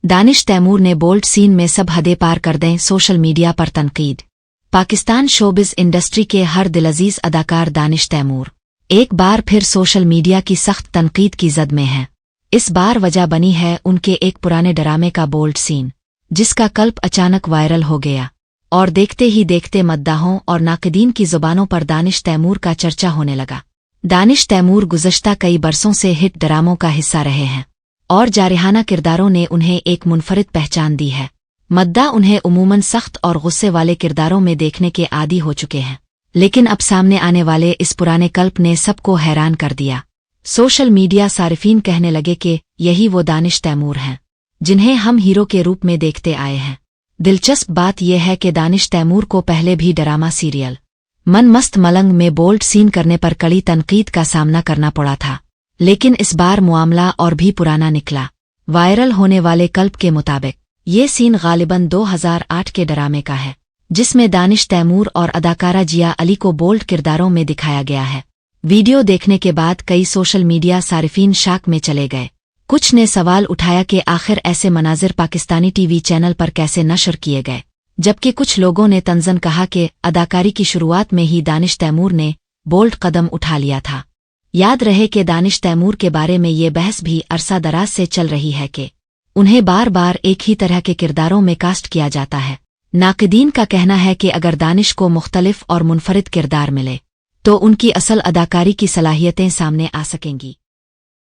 दानिश तैमूर ने bold scene में सब हदें पार कर दें, सोशल मीडिया पर तनकीद। पाकिस्तान शोबिज़ इंडस्ट्री के हर दिलअजीज अदाकार दानिश तैमूर एक बार फिर सोशल मीडिया की सख्त तनकीद की जद में हैं। इस बार वजह बनी है उनके एक पुराने ड्रामे का बोल्ड सीन, जिसका क्लिप अचानक वायरल हो गया और देखते ही देखते मद्दाहों और नाक़दीन की जुबानों पर दानिश तैमूर का चर्चा होने लगा। दानिश तैमूर गुज़श्ता कई बरसों से हिट ड्रामों का हिस्सा रहे हैं और जारिहाना किरदारों ने उन्हें एक मुनफरिद पहचान दी है। मद्दा उन्हें उमूमन सख्त और गुस्से वाले किरदारों में देखने के आदी हो चुके हैं, लेकिन अब सामने आने वाले इस पुराने क्लिप ने सबको हैरान कर दिया। सोशल मीडिया सारिफीन कहने लगे कि यही वो दानिश तैमूर हैं जिन्हें हम हीरो के रूप में देखते आए हैं। दिलचस्प बात यह है कि दानिश तैमूर को पहले भी ड्रामा सीरियल मन मस्त मलंग में बोल्ड सीन करने पर कड़ी तनकीद का सामना करना पड़ा था, लेकिन इस बार मामला और भी पुराना निकला। वायरल होने वाले क्लिप के मुताबिक ये सीन गालिबन 2008 के ड्रामे का है, जिसमें दानिश तैमूर और अदाकारा जिया अली को बोल्ड किरदारों में दिखाया गया है। वीडियो देखने के बाद कई सोशल मीडिया सारिफीन शाक में चले गए। कुछ ने सवाल उठाया कि आखिर ऐसे मनाजिर पाकिस्तानी टीवी चैनल पर कैसे नशर किए गए, जबकि कुछ लोगों ने तंज़न कहा कि अदाकारी की शुरुआत में ही दानिश तैमूर ने बोल्ड कदम उठा लिया था। याद रहे कि दानिश तैमूर के बारे में ये बहस भी अरसा दराज से चल रही है कि उन्हें बार बार एक ही तरह के किरदारों में कास्ट किया जाता है। नाक़दीन का कहना है कि अगर दानिश को मुख्तलिफ और मुनफरिद किरदार मिले तो उनकी असल अदाकारी की सलाहियतें सामने आ सकेंगी।